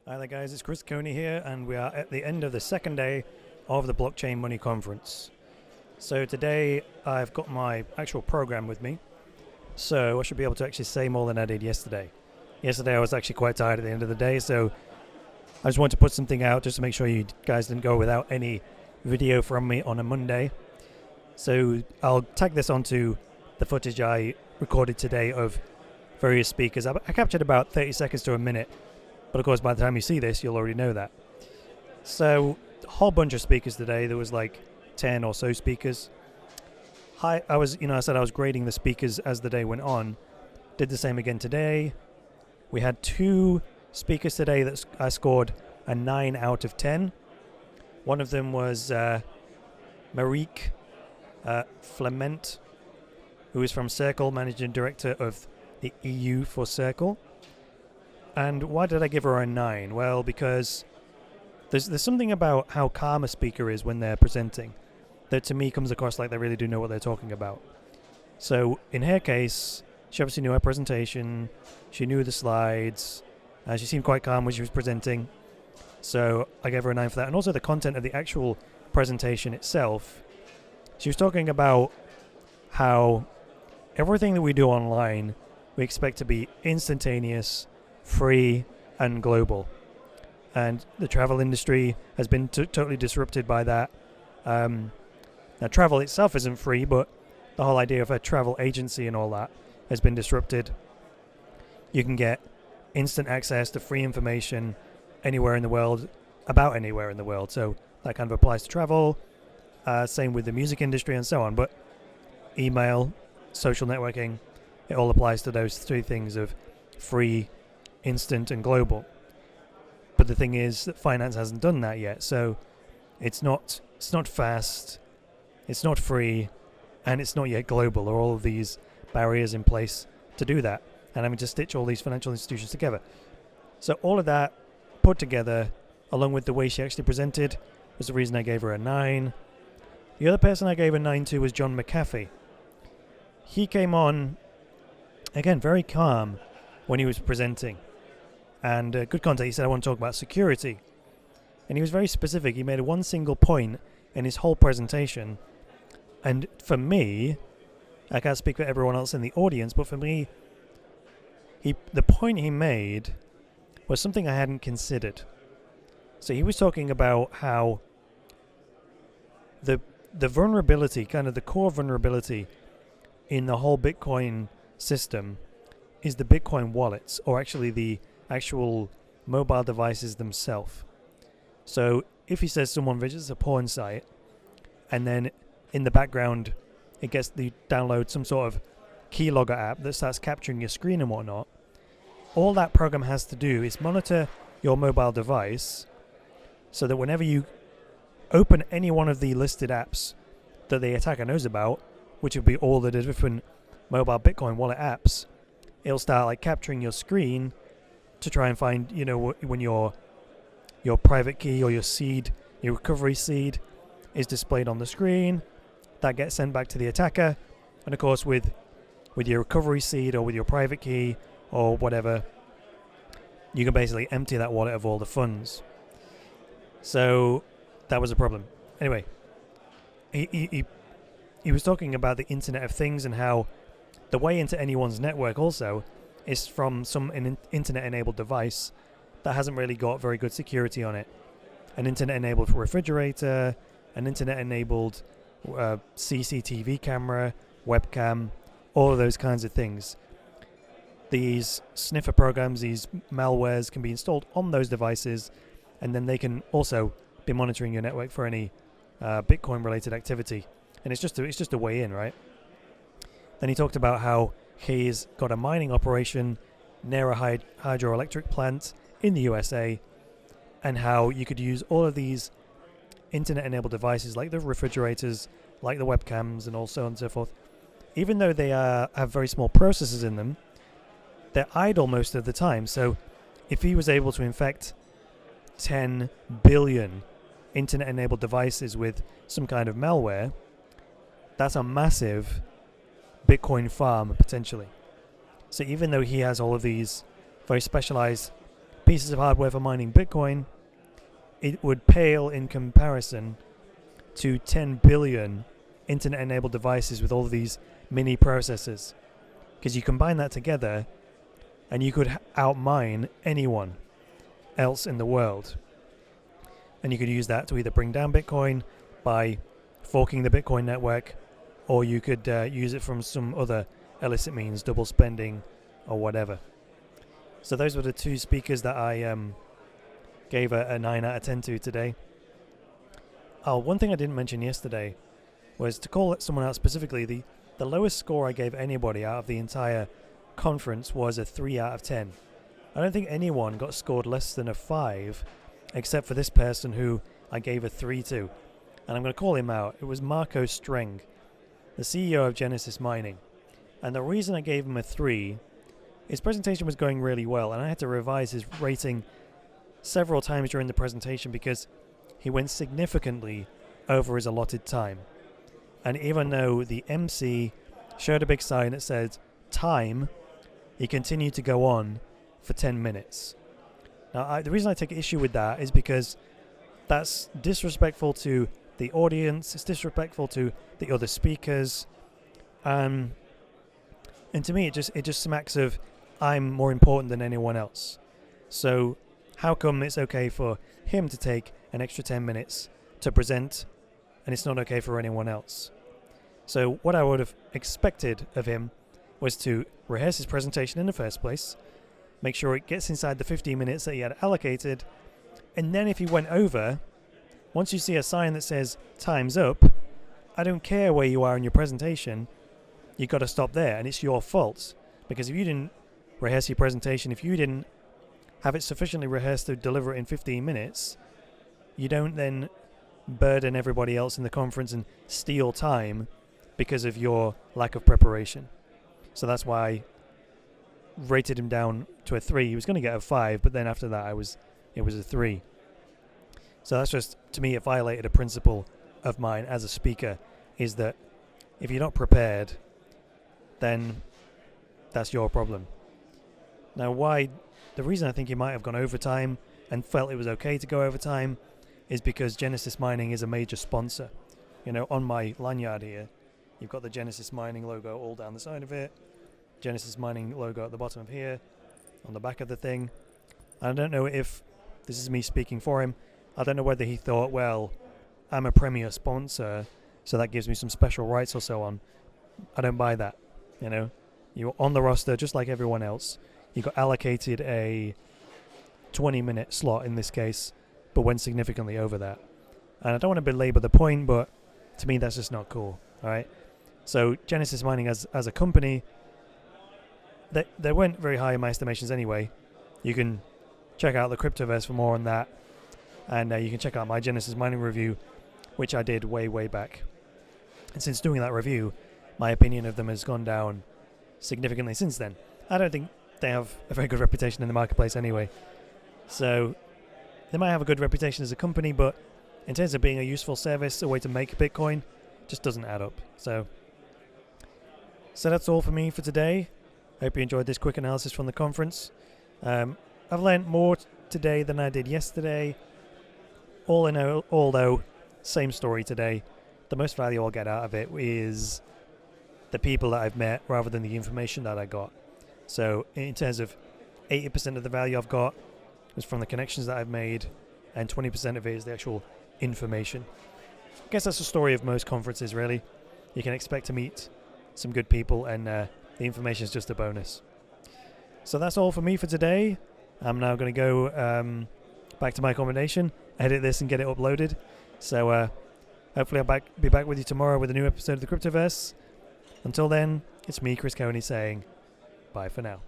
Hi there guys, it's Chris Coney here, and we are at the end of the second day of the Blockchain Money Conference. So today I've got my actual program with me, so I should be able to actually say more than I did yesterday. Yesterday I was actually quite tired at the end of the day, so I just wanted to put something out just to make sure you guys didn't go without any video from me on a Monday. So I'll tag this onto the footage I recorded today of various speakers. I captured about 30 seconds to a minute. But of course, by the time you see this, you'll already know that. So, a whole bunch of speakers today. There was like 10 or so speakers. I said I was grading the speakers as the day went on. Did the same again today. We had 2 speakers today that I scored a 9 out of 10. One of them was Marique Flement, who is from Circle, Managing Director of the EU for Circle. And why did I give her a 9? Well, because there's something about how calm a speaker is when they're presenting that to me comes across like they really do know what they're talking about. So in her case, she obviously knew her presentation, she knew the slides, she seemed quite calm when she was presenting. So I gave her a 9 for that. And also the content of the actual presentation itself. She was talking about how everything that we do online, we expect to be instantaneous, free and global, and the travel industry has been totally disrupted by that. Now travel itself isn't free, but the whole idea of a travel agency and all that has been disrupted. You can get instant access to free information anywhere in the world, about anywhere in the world, so that kind of applies to travel. Same with the music industry and so on, but email, social networking, it all applies to those 3 things of free, instant and global. But the thing is that finance hasn't done that yet, so it's not fast, it's not free, and it's not yet global. There are all of these barriers in place to do that, and having to stitch all these financial institutions together. So all of that put together, along with the way she actually presented, was the reason I gave her a 9. The other person I gave a 9 to was John McAfee. He came on, again, very calm when he was presenting. And good content. He said, I want to talk about security. And he was very specific. He made one single point in his whole presentation. And for me, I can't speak for everyone else in the audience, but for me, the point he made was something I hadn't considered. So he was talking about how the vulnerability, kind of the core vulnerability in the whole Bitcoin system is the Bitcoin wallets, or actually the actual mobile devices themselves. So if he says someone visits a porn site and then in the background it gets the download some sort of keylogger app that starts capturing your screen and whatnot, all that program has to do is monitor your mobile device so that whenever you open any one of the listed apps that the attacker knows about, which would be all the different mobile Bitcoin wallet apps, it'll start like capturing your screen to try and find, when your private key or your seed, your recovery seed is displayed on the screen. That gets sent back to the attacker. And of course, with your recovery seed or with your private key or whatever, you can basically empty that wallet of all the funds. So that was a problem. Anyway, he was talking about the Internet of Things and how the way into anyone's network also is from some internet-enabled device that hasn't really got very good security on it. An internet-enabled refrigerator, an internet-enabled CCTV camera, webcam, all of those kinds of things. These sniffer programs, these malwares can be installed on those devices, and then they can also be monitoring your network for any Bitcoin-related activity. And it's just a way in, right? Then he talked about how he's got a mining operation near a hydroelectric plant in the USA, and how you could use all of these internet-enabled devices like the refrigerators, like the webcams, and so on and so forth. Even though they have very small processors in them, they're idle most of the time. So if he was able to infect 10 billion internet-enabled devices with some kind of malware, that's a massive Bitcoin farm, potentially. So even though he has all of these very specialized pieces of hardware for mining Bitcoin, it would pale in comparison to 10 billion internet-enabled devices with all of these mini processors. Because you combine that together, and you could outmine anyone else in the world. And you could use that to either bring down Bitcoin by forking the Bitcoin network, or you could use it from some other illicit means, double spending or whatever. So those were the two speakers that I gave a 9 out of 10 to today. Oh, one thing I didn't mention yesterday was to call someone out specifically. The lowest score I gave anybody out of the entire conference was a 3 out of 10. I don't think anyone got scored less than a 5, except for this person who I gave a 3 to. And I'm going to call him out. It was Marco Streng, the CEO of Genesis Mining. And the reason I gave him a 3, his presentation was going really well, and I had to revise his rating several times during the presentation because he went significantly over his allotted time. And even though the MC showed a big sign that said time, he continued to go on for 10 minutes. Now, the reason I take issue with that is because that's disrespectful to the audience, it's disrespectful to the other speakers, and to me it just smacks of I'm more important than anyone else. So how come it's okay for him to take an extra 10 minutes to present, and it's not okay for anyone else? So what I would have expected of him was to rehearse his presentation in the first place, make sure it gets inside the 15 minutes that he had allocated, and then if he went over, once you see a sign that says time's up, I don't care where you are in your presentation, you've got to stop there, and it's your fault. Because if you didn't rehearse your presentation, if you didn't have it sufficiently rehearsed to deliver it in 15 minutes, you don't then burden everybody else in the conference and steal time because of your lack of preparation. So that's why I rated him down to a 3. He was going to get a 5, but then after that it was a 3. So that's just, to me, it violated a principle of mine as a speaker, is that if you're not prepared, then that's your problem. Now, the reason I think he might have gone over time and felt it was okay to go over time is because Genesis Mining is a major sponsor. You know, on my lanyard here, you've got the Genesis Mining logo all down the side of it, Genesis Mining logo at the bottom of here, on the back of the thing. I don't know if this is me speaking for him. I don't know whether he thought, well, I'm a premier sponsor, so that gives me some special rights or so on. I don't buy that. You know, you're on the roster just like everyone else. You got allocated a 20-minute slot in this case, but went significantly over that. And I don't want to belabor the point, but to me that's just not cool. All right. So Genesis Mining as a company, they weren't very high in my estimations anyway. You can check out the Cryptoverse for more on that, and you can check out my Genesis Mining review, which I did way back. And since doing that review, my opinion of them has gone down significantly since then. I don't think they have a very good reputation in the marketplace anyway. So they might have a good reputation as a company, but in terms of being a useful service, a way to make Bitcoin, just doesn't add up. So that's all for me for today. I hope you enjoyed this quick analysis from the conference. I've learned more today than I did yesterday. All in all, though, same story today. The most value I'll get out of it is the people that I've met rather than the information that I got. So in terms of 80% of the value I've got is from the connections that I've made, and 20% of it is the actual information. I guess that's the story of most conferences, really. You can expect to meet some good people, and the information is just a bonus. So that's all for me for today. I'm now going to go back to my accommodation, edit this and get it uploaded. So hopefully I'll be back with you tomorrow with a new episode of the Cryptoverse. Until then, it's me, Chris Coney, saying bye for now.